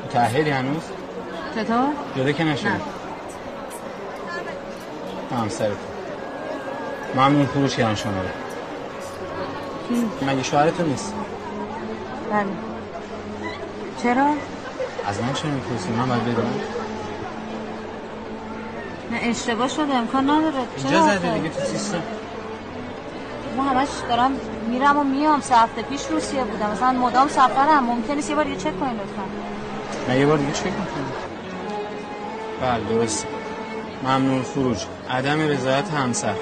تأهیلی هنوز؟ چطور؟ جده که نشده؟ همسرت ممنون خروج کردن شما رو. کی؟ مگه شوهرتون نیست؟ بله. چرا؟ از من چرا میپرسی؟ من باید بدونم. نه اشتباه شده، امکان نداره. اینجا زده دیگه تو سیستم. ما همش دارم میرم و میام. 3 هفته پیش روسیه بودم، مثلا مدام سفرم. ممکنه یه بار دیگه چک کنین لطفا. نه یه بار دیگه چک میکنم. بله درست. ممنون خروج. عدم رضایت همسر.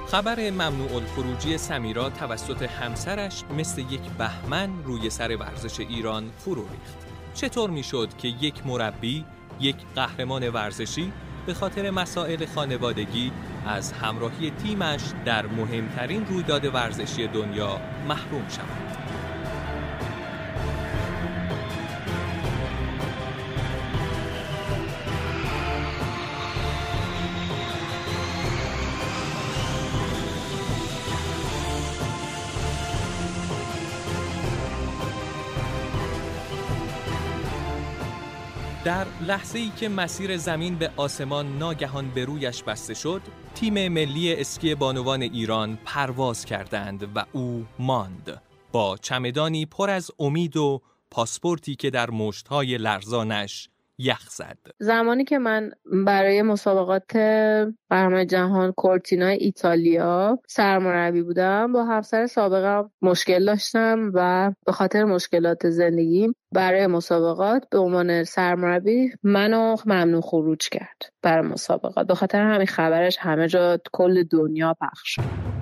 خبر ممنوع الخروجی سمیرا توسط همسرش مثل یک بهمن روی سر ورزش ایران فرو ریخت. چطور میشد که یک مربی، یک قهرمان ورزشی به خاطر مسائل خانوادگی از همراهی تیمش در مهمترین رویداد ورزشی دنیا محروم شود؟ در لحظه‌ای که مسیر زمین به آسمان ناگهان به رویش بسته شد، تیم ملی اسکی بانوان ایران پرواز کردند و او ماند با چمدانی پر از امید و پاسپورتی که در مشت‌های لرزانش یخ زد. زمانی که من برای مسابقات قهرمانی جهان کورتینا ایتالیا سرمربی بودم، با همسر سابقم مشکل داشتم و به خاطر مشکلات زندگیم برای مسابقات به عنوان سرمربی منو ممنوع خروج کرد برای مسابقات. به خاطر همین خبرش همه جا کل دنیا پخش شد.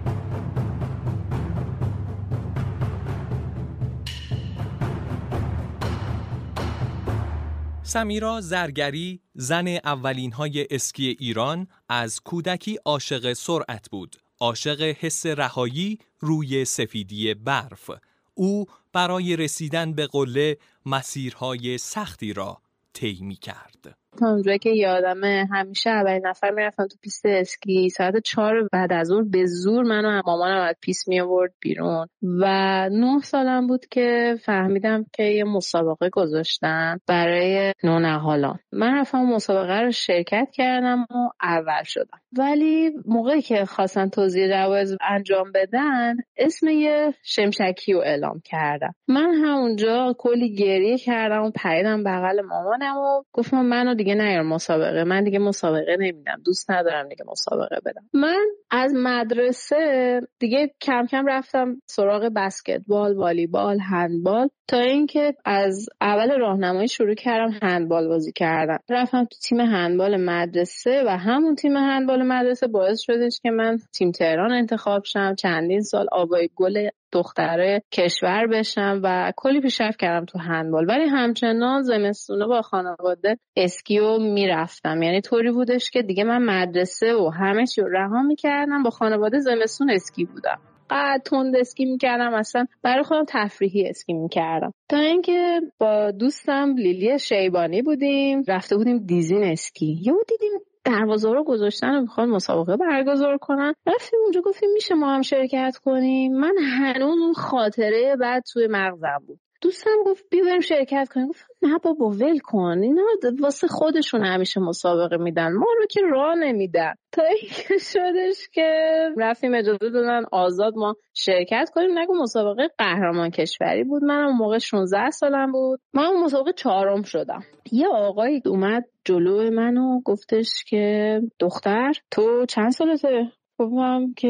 سمیرا زرگری، زن اولین‌های اسکی ایران، از کودکی عاشق سرعت بود، عاشق حس رهایی روی سفیدی برف. او برای رسیدن به قله مسیرهای سختی را طی می‌کرد. تا اونجایی که یادمه همیشه اولین نفر میرفتم تو پیست اسکی. ساعت 4 بعد از ظهر به زور منو مامانم از پیست می آورد بیرون و 9 سالم بود که فهمیدم که یه مسابقه گذاشتن برای نونهالان. من رفتم مسابقه رو شرکت کردم و اول شدم. ولی موقعی که خواستن توزیع جوایز انجام بدن، اسم یه شمشکی رو اعلام کردم. من همونجا کلی گریه کردم و پریدم بغل مامانم و گفتم منو دیگه نیار مسابقه، من دیگه مسابقه نمیدم، دوست ندارم دیگه مسابقه بدم. من از مدرسه دیگه کم کم رفتم سراغ بسکتبال، والیبال، هندبال، تا اینکه از اول راهنمایی شروع کردم هندبال بازی کردن. رفتم تو تیم هندبال مدرسه و همون تیم هندبال مدرسه باعث شدش که من تیم تهران انتخاب شم، چندین سال آوای گل دختره کشور بشم و کلی پیشرفت کردم تو هندبال. ولی همچنان زمستونه با خانواده اسکیو میرفتم، یعنی طوری بودش که دیگه من مدرسه و همه چی رو رها میکردم، با خانواده زمستون اسکی بودم. قد تند اسکی میکردم، اصلا برای خودم تفریحی اسکی میکردم. تا اینکه با دوستم لیلی شیبانی بودیم، رفته بودیم دیزین اسکی. یهو دیدیم دروازه رو گذاشتن و میخوان مسابقه برگزار کنن. رفتیم اونجا گفتیم میشه ما هم شرکت کنیم. من هنوز اون خاطره بعد توی مغزم بود. دوستم گفت بیا بریم شرکت کنیم. گفتم نه بابا ول کن، اینا واسه خودشون همیشه مسابقه میدن، ما رو که راه نمیدن. تا اینکه شدش که رفتیم اجازه دادن آزاد ما شرکت کنیم. نگو مسابقه قهرمان کشوری بود. منم اون موقع 16 سالم بود. من اون مسابقه 4م شدم. یه آقایی اومد جلو منو گفتش که دختر تو چند سالته؟ گفتم که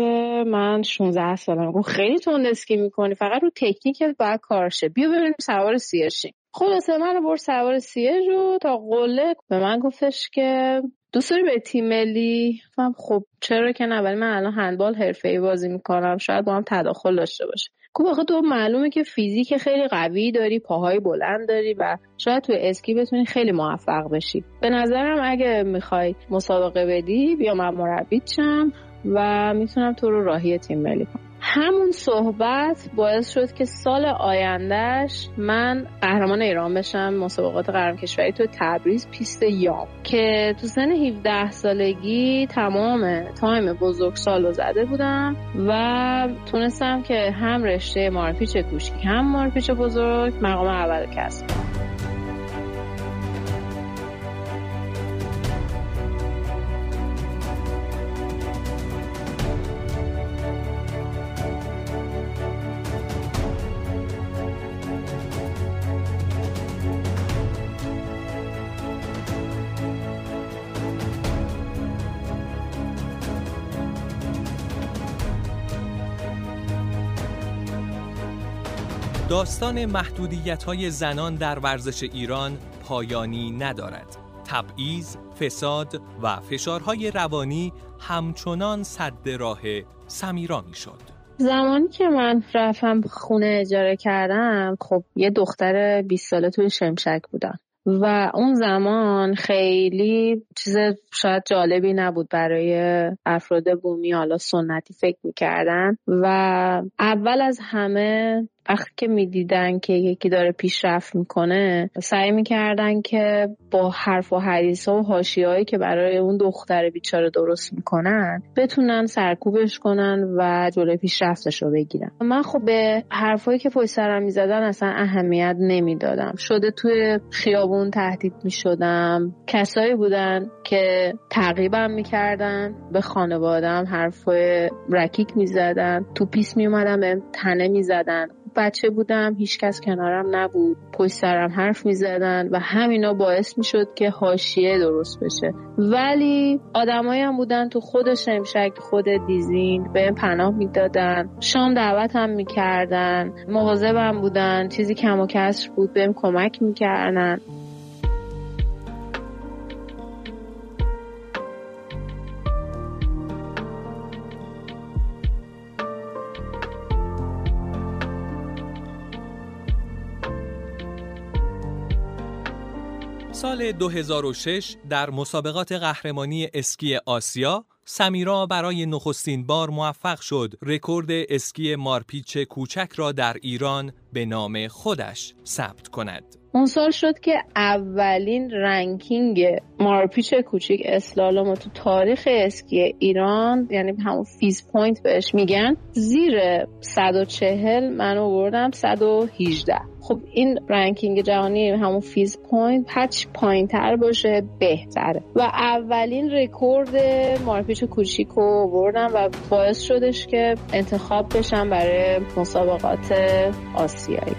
من 16 سالم. گفت خیلی تند اسکی میکنی، فقط رو تکنیکت باید کار شه، بیا بریم سوار سیرشیم. خلاصه من رو برد سوار سیرش رو تا قله. به من گفتش که دوست داری به تیم ملی؟ گفتم خب چرا که نه، ولی من الان هندبال حرفه‌ای بازی میکنم، شاید با هم تداخل داشته باشه. گفت آخه تو معلومه که فیزیک خیلی قوی داری، پاهای بلند داری و شاید تو اسکی بتونی خیلی موفق بشی. به نظرم اگه میخوای مسابقه بدی بیا من مربیت شم و میتونم تو رو راهی تیم ملی کنم. همون صحبت باعث شد که سال آیندهش من قهرمان ایران بشم مسابقات قهرمان کشوری تو تبریز پیست یام، که تو سن 17 سالگی تمام تایم بزرگسال رو زده بودم و تونستم که هم رشته مارپیچ کوچیک هم مارپیچ بزرگ مقام اول کسب کنم. داستان محدودیت‌های زنان در ورزش ایران پایانی ندارد. تبعیض، فساد و فشارهای روانی همچنان سد راه سمیرا می‌شد. زمانی که من رفتم خونه اجاره کردم، خب یه دختر 20 ساله توی شمشک بودم و اون زمان خیلی چیز شاید جالبی نبود برای افراد بومی، حالا سنتی فکر می‌کردن و اول از همه وقتی که میدیدن که یکی داره پیشرفت میکنه سعی میکردن که با حرف و حدیث ها و حاشیه‌هایی که برای اون دختر بیچاره درست میکنن بتونن سرکوبش کنن و جلوی پیشرفتش رو بگیرن. من خب به حرفایی که پشت سرم میزدن اصلا اهمیت نمیدادم. شده توی خیابون تهدید میشدم، کسایی بودن که تعقیبم میکردن، به خانواده‌ام حرفای رکیک میزدن، تو پیس میومدن بهم تنه میزدن. بچه بودم، هیچ کس کنارم نبود، پشت سرم حرف میزدن و همینا باعث میشد که حاشیه درست بشه. ولی آدمایی هم بودن تو خود شمشک، خود دیزین بهم پناه میدادن، شام دعوتم میکردن، مواظبم بودن، چیزی کم و کسر بود بهم کمک میکردن. سال 2006 در مسابقات قهرمانی اسکی آسیا، سمیرا برای نخستین بار موفق شد رکورد اسکی مارپیچ کوچک را در ایران به نام خودش ثبت کند. اون سال شد که اولین رنکینگ مارپیچ کوچیک اسلالوم تو تاریخ اسکی ایران، یعنی همون فیز پوینت بهش میگن، زیر 140 من آوردم 118. خب این رنکینگ جهانی همون فیز پوینت هرچی پایین تر باشه بهتره و اولین رکورد مارپیچ کوچیک رو آوردم و باعث شدش که انتخاب بشم برای مسابقات آسیایی.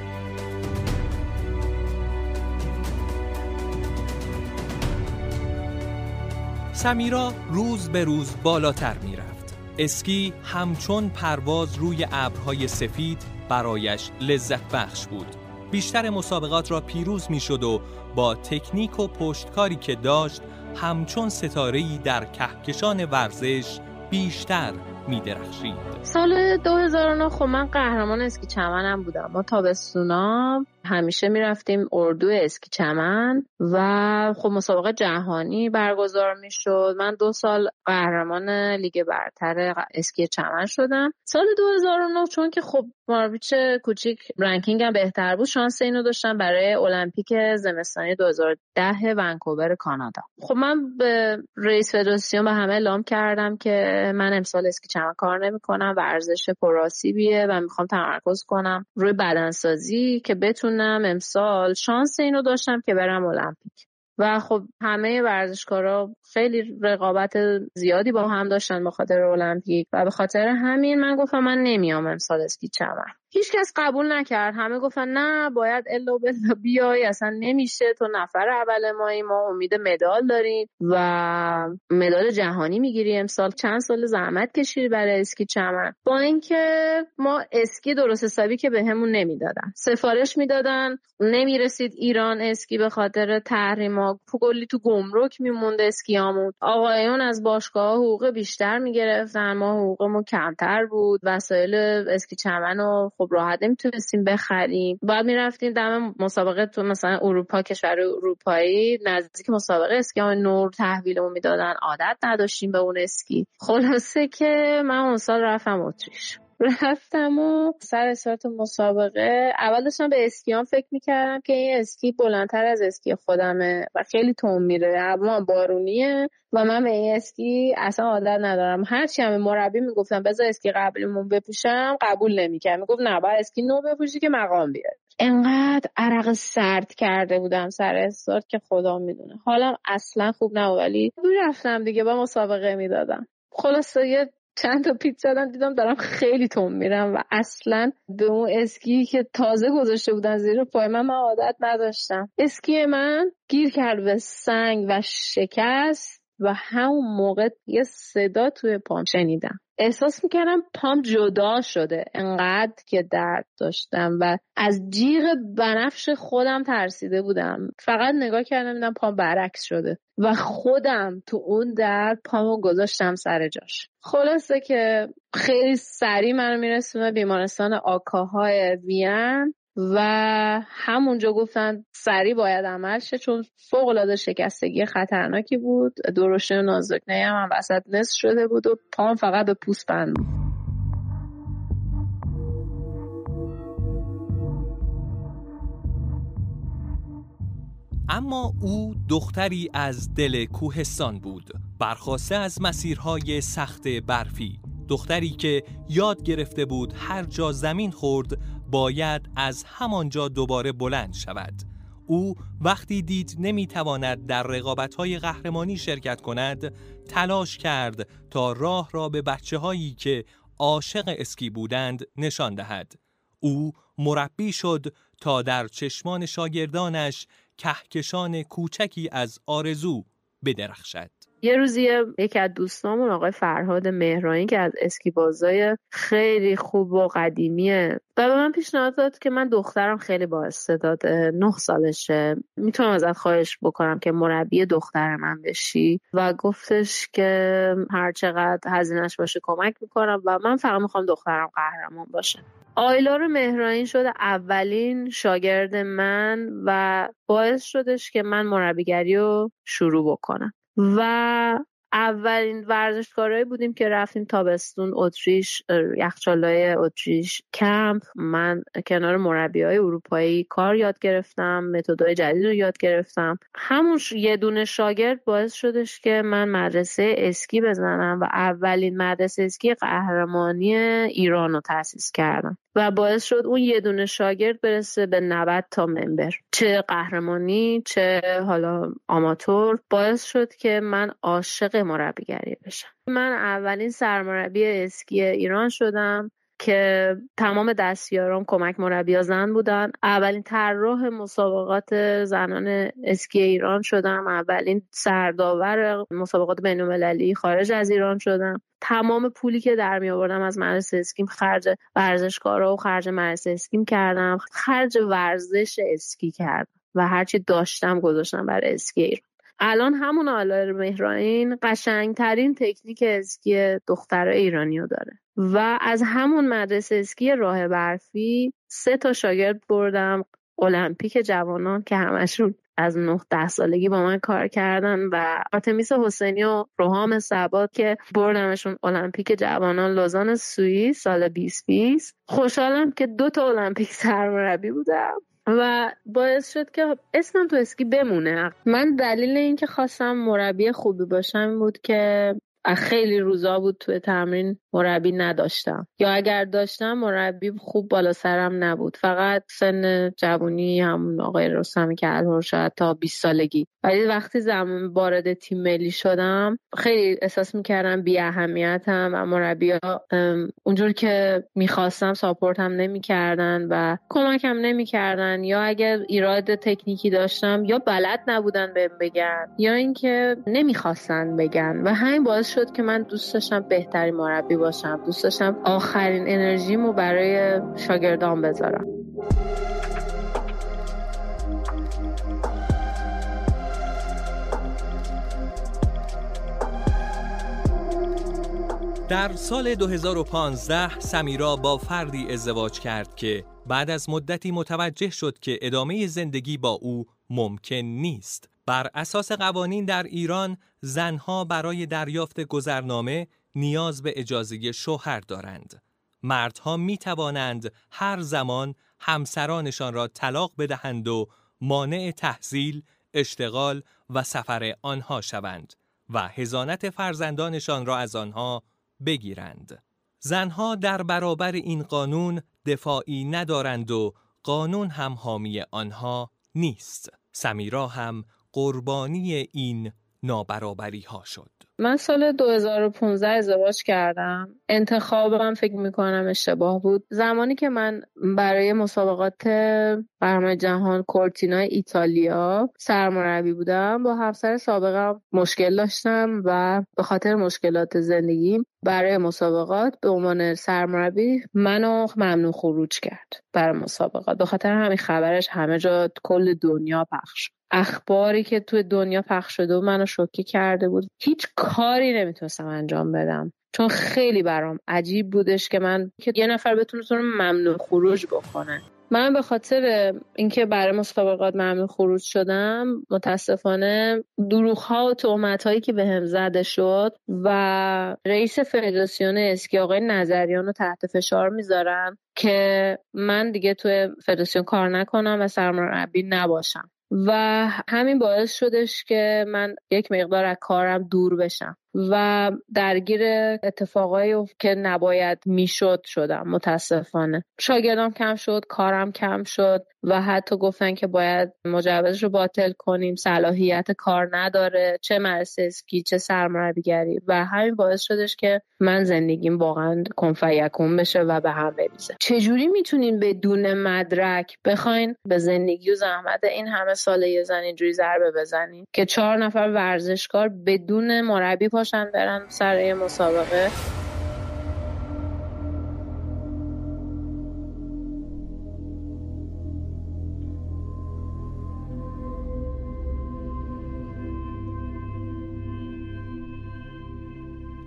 سمیرا روز به روز بالاتر می رفت. اسکی همچون پرواز روی ابرهای سفید برایش لذت بخش بود. بیشتر مسابقات را پیروز می شد و با تکنیک و پشتکاری که داشت همچون ستاره‌ای در کهکشان ورزش بیشتر می درخشید. سال 2009 خب من قهرمان اسکی چمنم بودم. ما تابستونا همیشه می رفتیم اردو اسکی چمن و خب مسابقه جهانی برگزار می شد. من 2 سال قهرمان لیگ برتر اسکی چمن شدم. سال 2009 چون که خب مارپیچ کوچیک رنکینگم بهتر بود، شانس اینو داشتم برای المپیک زمستانی 2010 ونکوور کانادا. خب من به رئیس فدراسیون به همه اعلام کردم که من امسال اسکی چمن کار نمی‌کنم، ورزش پرآسیبیه و میخوام تمرکز کنم روی بدنسازی که بتونم امسال شانس اینو داشتم که برم المپیک. و خب همه ورزشکارا خیلی رقابت زیادی با هم داشتن به خاطر المپیک و به خاطر همین من گفتم من نمیام امسال اسکی چمن. هیچ کس قبول نکرد، همه گفتن نه باید الا بلا بیای، اصلا نمیشه، تو نفر اول مایی، ما امید مدال داریم و مدال جهانی میگیری امسال. چند سال زحمت کشیدی برای اسکی چمن، با اینکه ما اسکی درست حسابی که بهمون نمیدادن، سفارش میدادن نمیرسید ایران اسکی به خاطر تحریما، کلی تو گمرک میموند اسکیامون، آقایون از باشگاه حقوق بیشتر میگرفتن، ما حقوقمون کمتر بود، وسایل اسکی چمنو خب راحت نمیتونستیم بخریم. بعد میرفتیم دم مسابقه تو مثلا اروپا، کشور اروپایی، نزدیک مسابقه اسکی های نور تحویلمون میدادن. عادت نداشتیم به اون اسکی. خلاصه که من اون سال رفتم اتریش. رفتم و سر استارت مسابقه اول داشتم به اسکیام فکر میکردم که این اسکی بلندتر از اسکی خودمه و خیلی تون میره، هوا بارونیه و من به این اسکی اصلا عادت ندارم. هرچی هم مربی میگفتم بذار اسکی قبلیمون بپوشم قبول نمیکرد، میگفت نه باید اسکی نو بپوشی که مقام بیاد. انقدر عرق سرد کرده بودم سر استارت که خدا میدونه حالم اصلا خوب نبود، ولی رفتم دیگه با مسابقه میدادم. خلاصه چند تا پیت زدم، دیدم دارم خیلی تون میرم و اصلا به اون اسکی که تازه گذاشته بودن زیر پای من عادت نداشتم. اسکی من گیر کرد به سنگ و شکست و همون موقع یه صدا توی پام شنیدم. احساس میکردم پام جدا شده، انقدر که درد داشتم و از جیغ بنفش خودم ترسیده بودم. فقط نگاه کردم دیدم پام برعکس شده و خودم تو اون درد پامو گذاشتم سر جاش. خلاصه که خیلی سریع منو میرسونه بیمارستان آکاهای وین و همونجا گفتن سریع باید عمل شه چون فوق‌العاده شکستگی خطرناکی بود. درشته و نازکنه هم وسط نصف شده بود و پام فقط به پوست بند بود. اما او دختری از دل کوهستان بود، برخاسته از مسیرهای سخت برفی، دختری که یاد گرفته بود هر جا زمین خورد باید از همانجا دوباره بلند شود. او وقتی دید نمیتواند در رقابت‌های قهرمانی شرکت کند، تلاش کرد تا راه را به بچه‌هایی که عاشق اسکی بودند نشان دهد. او مربی شد تا در چشمان شاگردانش کهکشان کوچکی از آرزو بدرخشد. یه روزی یکی از دوستامون آقای فرهاد مهرانی که از اسکیبازای خیلی خوب و قدیمیه و به من پیشنهاد داد که من دخترم خیلی با استعداده، 9 سالشه، میتونم ازت خواهش بکنم که مربی دختر من بشی و گفتش که هر چقدر هزینه‌اش باشه کمک میکنم و من فقط میخوام دخترم قهرمان باشه. آیلار مهرانی شده اولین شاگرد من و باعث شدش که من مربیگری رو شروع بکنم و اولین ورزشکارایی بودیم که رفتیم تابستون اتریش، یخچالای اتریش کمپ. من کنار مربیای اروپایی کار یاد گرفتم، متدهای جدید رو یاد گرفتم. همون یه دونه شاگرد باعث شدش که من مدرسه اسکی بزنم و اولین مدرسه اسکی قهرمانی ایران رو تأسیس کردم و باعث شد اون یه دونه شاگرد برسه به 90 تا ممبر، چه قهرمانی چه حالا آماتور. باعث شد که من عاشق مربیگری بشم. من اولین سرمربی اسکی ایران شدم که تمام دستیاران کمک مربی زن بودن. اولین طراح مسابقات زنان اسکی ایران شدم. اولین سرداور مسابقات بین‌المللی خارج از ایران شدم. تمام پولی که در می آوردم از مدرسه اسکیم خرج ورزشکارا و خرج مدرسه اسکیم کردم، خرج ورزش اسکی کردم و هرچی داشتم گذاشتم برای اسکی ایران. الان همون آیلار مهرانی قشنگترین تکنیک اسکی دخترای ایرانی رو داره و از همون مدرسه اسکی راه برفی 3 تا شاگرد بردم المپیک جوانان که همشون از 9-10 سالگی با من کار کردن و آرتمیس حسینی و روحام ثبات که بردمشون المپیک جوانان لوزان سوئیس سال 2020. خوشحالم که 2 تا المپیک سرمربی بودم و باعث شد که اسمم تو اسکی بمونه. من دلیل این که خواستم مربی خوبی باشم بود که خیلی روزا بود توی تمرین مربی نداشتم یا اگر داشتم مربی خوب بالا سرم نبود، فقط سن جوانی همون آقای رستمی که الان شاید تا 20 سالگی. ولی وقتی زمان وارد تیم ملی شدم خیلی احساس میکردم بی اهمیتم و مربی‌ها اونجور که میخواستم ساپورتم نمیکردن و کمکم نمیکردن، یا اگر ایراد تکنیکی داشتم یا بلد نبودن بهم بگن یا اینکه نمیخواستن بگن و همین باعث شد که من دوست داشتم بهترین مربی باشم، دوست داشتم آخرین انرژیمو برای شاگردان بذارم. در سال 2015 سمیرا با فردی ازدواج کرد که بعد از مدتی متوجه شد که ادامه زندگی با او ممکن نیست. بر اساس قوانین در ایران زنها برای دریافت گذرنامه نیاز به اجازه شوهر دارند. مردها می توانند هر زمان همسرانشان را طلاق بدهند و مانع تحصیل، اشتغال و سفر آنها شوند و حضانت فرزندانشان را از آنها بگیرند. زنها در برابر این قانون دفاعی ندارند و قانون هم حامی آنها نیست. سمیرا هم قربانی این نابرابری ها شد. من سال 2015 ازدواج کردم. انتخابم فکر میکنم اشتباه بود. زمانی که من برای مسابقات قهرمانی جهان کورتینا ایتالیا سرمربی بودم، با همسر سابقم مشکل داشتم و به خاطر مشکلات زندگیم برای مسابقات به عنوان سرمربی منو ممنوع خروج کرد برای مسابقات. به خاطر همین خبرش همه جا کل دنیا پخش. اخباری که توی دنیا پخش شده و منو شوکه کرده بود. هیچ کاری نمیتونستم انجام بدم چون خیلی برام عجیب بودش که یه نفر بتونه ممنوع خروج بکنه. من به خاطر اینکه برای مسابقات ممنوع خروج شدم، متاسفانه دروغ‌ها و تهمت‌هایی که بهم زده شد و رئیس فدراسیون اسکی آقای نظریان رو تحت فشار میذارم که من دیگه توی فدراسیون کار نکنم و سرمربی نباشم و همین باعث شدش که من یک مقدار از کارم دور بشم و درگیر اتفاقایی که نباید میشد شدم. متاسفانه شاگردام کم شد، کارم کم شد و حتی گفتن که باید مجوزش رو باطل کنیم، صلاحیت کار نداره، چه مدرسه اسکی چه سرمربیگری، و همین باعث شدش که من زندگیم واقعا کن فیکون بشه و به هم بریزه. چجوری میتونین بدون مدرک بخواین به زندگی و زحمت این همه ساله یه زن اینجوری ضربه بزنین که 4 نفر ورزشکار بدون مربی پاشن برن سر یه مسابقه؟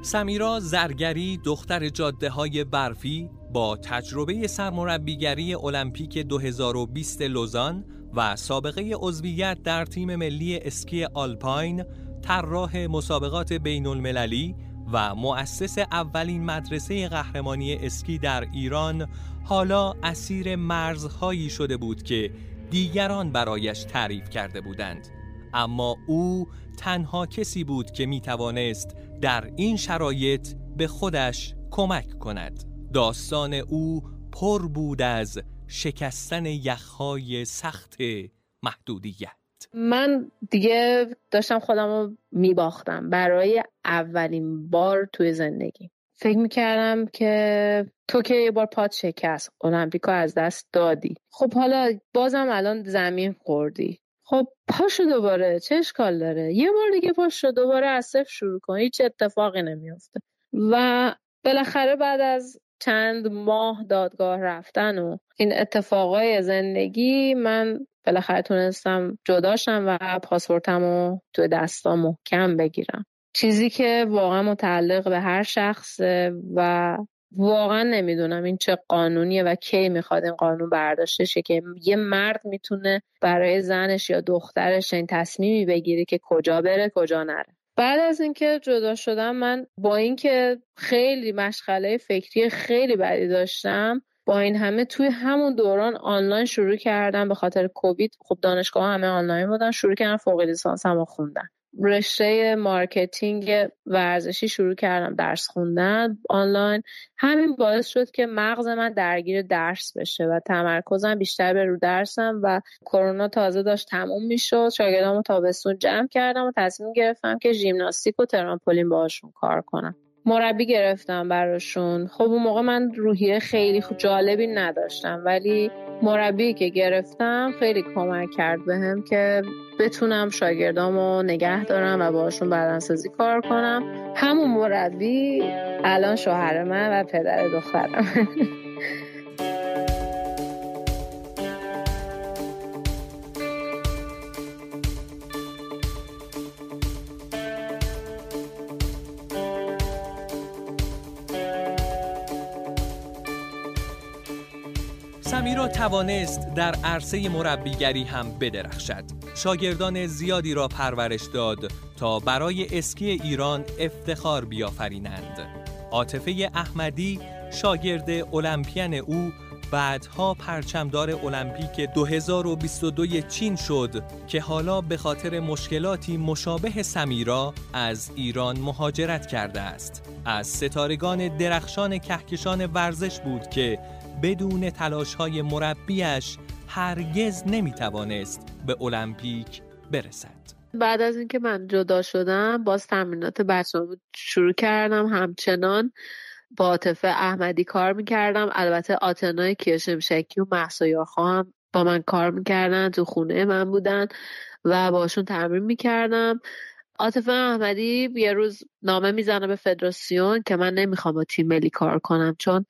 سمیرا زرگری، دختر جاده‌های برفی با تجربه سرمربیگری المپیک 2020 لوزان و سابقه عضویت در تیم ملی اسکی آلپاین، طراح مسابقات بین المللی و مؤسس اولین مدرسه قهرمانی اسکی در ایران، حالا اسیر مرزهایی شده بود که دیگران برایش تعریف کرده بودند. اما او تنها کسی بود که می توانست در این شرایط به خودش کمک کند. داستان او پر بود از شکستن یخهای سخت محدودیت. من دیگه داشتم خودم رو میباختم برای اولین بار توی زندگی. فکر میکردم که تو که یه بار پات شکست، المپیکو از دست دادی، خب حالا بازم الان زمین خوردی، خب پاشو دوباره، چه اشکال داره؟ یه بار دیگه پاشو دوباره از صفر شروع کن، هیچ اتفاقی نمیفته. و بالاخره بعد از چند ماه دادگاه رفتن و این اتفاقای زندگی، من بالاخره تونستم جداشم و پاسپورتمو توی دستام محکم بگیرم. چیزی که واقعا متعلق به هر شخصه و واقعا نمیدونم این چه قانونیه و کی میخواد این قانون برداشته شه که یه مرد میتونه برای زنش یا دخترش این تصمیمی بگیره که کجا بره کجا نره. بعد از اینکه جدا شدم، من با اینکه خیلی مشغله فکری خیلی بدی داشتم، با این همه توی همون دوران آنلاین شروع کردم. به خاطر کووید خب دانشگاه همه آنلاین بودن، شروع کردم فوق لیسانسمو خوندن. رشته مارکتینگ ورزشی شروع کردم درس خوندن آنلاین. همین باعث شد که مغز من درگیر درس بشه و تمرکزم بیشتر به رو درسم و کرونا تازه داشت تموم میشد. شاگردامو تابستون جمع کردم و تصمیم گرفتم که ژیمناستیک و ترامپولین باهاشون کار کنم. مربی گرفتم براشون. خب اون موقع من روحیه خیلی جالبی نداشتم، ولی مربی که گرفتم خیلی کمک کرد بهم که بتونم شاگردامو نگه دارم و باهاشون بدنسازی کار کنم. همون مربی الان شوهر من و پدر دخترم. سمیرا توانست در عرصه مربیگری هم بدرخشد. شاگردان زیادی را پرورش داد تا برای اسکی ایران افتخار بیافرینند. عاطفه احمدی شاگرد المپیان او بعدها پرچمدار المپیک 2022 چین شد که حالا به خاطر مشکلاتی مشابه سمیرا از ایران مهاجرت کرده است. از ستارگان درخشان کهکشان ورزش بود که بدون تلاش‌های مربیش هرگز نمی‌توانست به المپیک برسد. بعد از اینکه من جدا شدم باز تمرینات بچه‌ها شروع کردم، همچنان با عاطفه احمدی کار میکردم. البته آتنای کیاشمشکی و مهسا یارخا هم با من کار میکردن، تو خونه من بودن و باشون تمرین میکردم. عاطفه احمدی یه روز نامه میزنه به فدراسیون که من نمیخوام با تیم ملی کار کنم، چون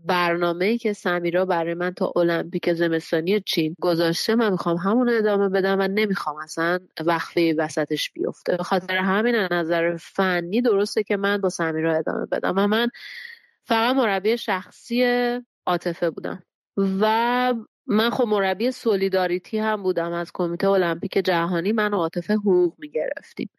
برنامه‌ای که سمیرا برای من تا المپیک زمستانی چین گذاشته من میخوام همون ادامه بدم و نمیخوام اصلا وقفه وسطش بیفته. به خاطر همین از نظر فنی درسته که من با سمیرا ادامه بدم و من فقط مربی شخصی عاطفه بودم و من خب مربی سولیداریتی هم بودم. از کمیته المپیک جهانی من و عاطفه حقوق میگرفتیم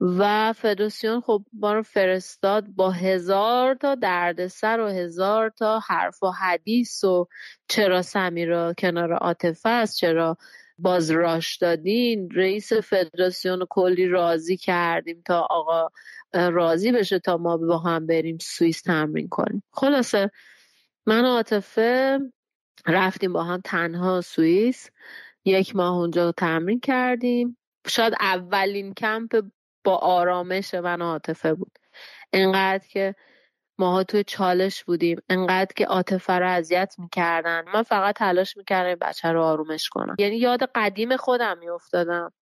و فدراسیون خب ما رو فرستاد با 1000 تا دردسر و 1000 تا حرف و حدیث و چرا سمیرا کنار عاطفه است، چرا باز راش دادین. رئیس فدراسیون کلی راضی کردیم تا آقا راضی بشه تا ما با هم بریم سوئیس تمرین کنیم. خلاصه من و عاطفه رفتیم با هم تنها سوئیس، 1 ماه اونجا تمرین کردیم. شاید اولین کمپ با آرامش من و عاطفه بود. انقدر که ماها توی چالش بودیم، انقدر که عاطفه رو اذیت میکردن، من فقط تلاش میکردم بچه رو آرومش کنم. یعنی یاد قدیم خودم میافتادم،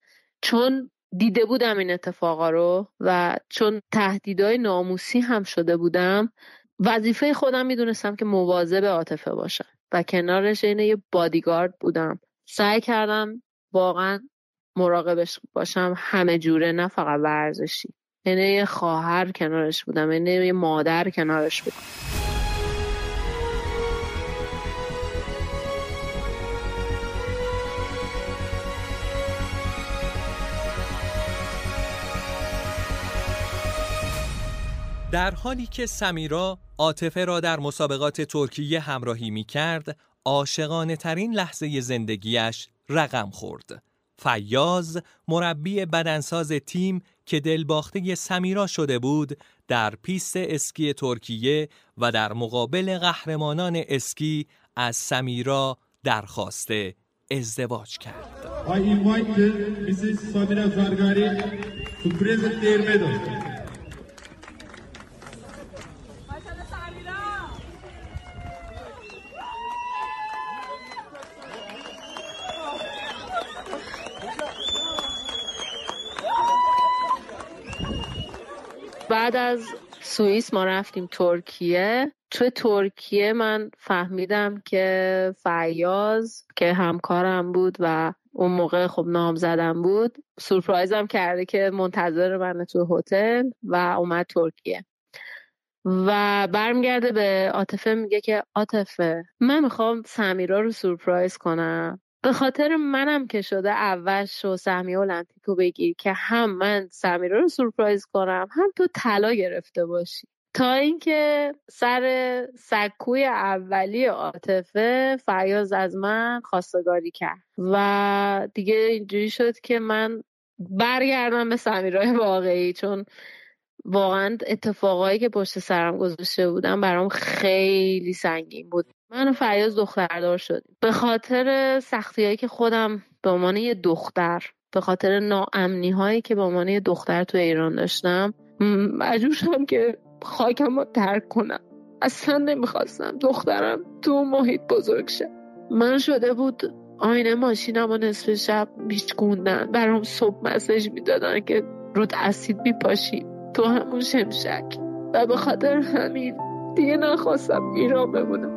چون دیده بودم این اتفاقا رو و چون تهدیدهای ناموسی هم شده بودم. وظیفه خودم میدونستم که مواظب عاطفه باشم و کنارش یه بادیگارد بودم. سعی کردم واقعا مراقبش باشم همه جوره، نه فقط ورزشی. یه خواهر کنارش بودم، یه مادر کنارش بودم. در حالی که سمیرا عاطفه را در مسابقات ترکیه همراهی می کرد، عاشقانه ترین لحظه زندگیش رقم خورد. فیاض، مربی بدنساز تیم که دلباخته سمیرا شده بود، در پیست اسکی ترکیه و در مقابل قهرمانان اسکی از سمیرا درخواست ازدواج کرد. I invite Mrs. Samira Fargari to present their medal. بعد از سوئیس ما رفتیم ترکیه. توی ترکیه من فهمیدم که فیاض که همکارم بود و اون موقع خب نامزدم بود، سورپرایزم کرده که منتظر منه تو هتل و اومد ترکیه و برمیگرده به عاطفه میگه که عاطفه من میخوام سمیرا رو سورپرایز کنم، به خاطر منم که شده اول شو سهمیه المپیکو بگیر که هم من سمیرا رو سورپرایز کنم هم تو طلا گرفته باشی. تا اینکه سر سکوی اولی عاطفه فیاض از من خواستگاری کرد و دیگه اینجوری شد که من برگردم به سمیرای واقعی، چون واقعا اتفاقایی که پشت سرم گذاشته بودم برام خیلی سنگین بود. من و فیاض دختردار شدیم به خاطر سختی‌هایی که خودم به عنوان یه دختر، به خاطر ناامنی‌هایی که به عنوان یه دختر تو ایران داشتم، مجبور شدم که خاکم رو ترک کنم. اصلا نمیخواستم دخترم تو محیط بزرگ شه. من شده بود آینه ماشینم و نصف شب میشکوندن، برام صبح مسیج میدادن که رود اسید میپاشی تو همون شمشک و به خاطر همین دیگه نخواستم ایران بمونم.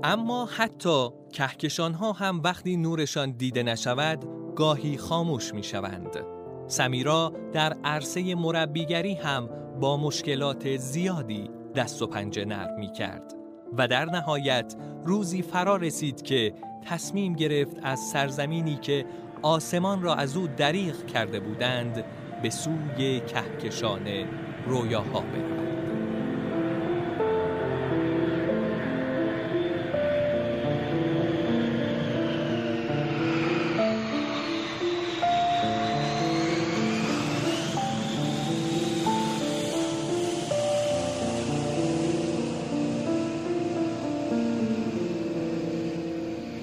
اما حتی کهکشان‌ها هم وقتی نورشان دیده نشود گاهی خاموش می‌شوند. سمیرا در عرصه مربیگری هم با مشکلات زیادی دست و پنجه نرم می‌کرد و در نهایت روزی فرا رسید که تصمیم گرفت از سرزمینی که آسمان را از او دریغ کرده بودند به سوی کهکشان رویاها برود.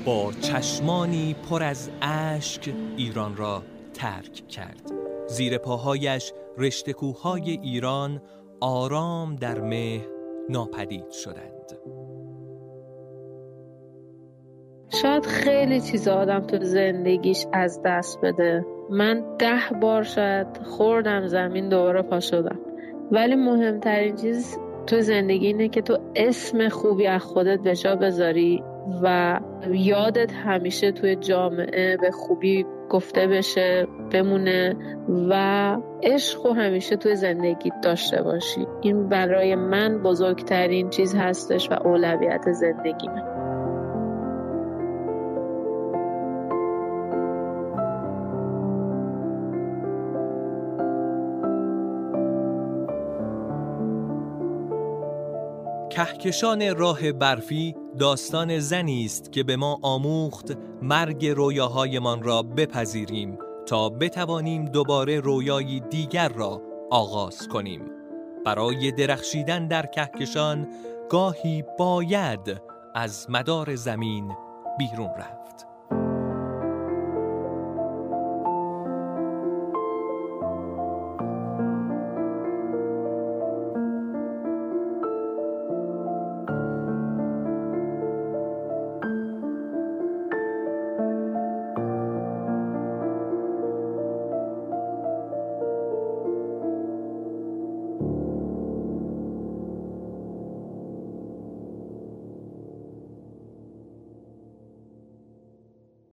با چشمانی پر از اشک ایران را ترک کرد. زیر پاهایش رشته کوههای ایران آرام در مه ناپدید شدند. شاید خیلی چیز آدم تو زندگیش از دست بده. من 10 بار شاید خوردم زمین دوباره پا شدم، ولی مهمترین چیز تو زندگی اینه که تو اسم خوبی از خودت به جا بذاری و یادت همیشه توی جامعه به خوبی گفته بشه، بمونه و عشق همیشه توی زندگیت داشته باشی. این برای من بزرگترین چیز هستش و اولویت زندگیمه. کهکشان راه برفی داستان زنی است که به ما آموخت مرگ رویاهایمان را بپذیریم تا بتوانیم دوباره رویایی دیگر را آغاز کنیم. برای درخشیدن در کهکشان گاهی باید از مدار زمین بیرون رفت.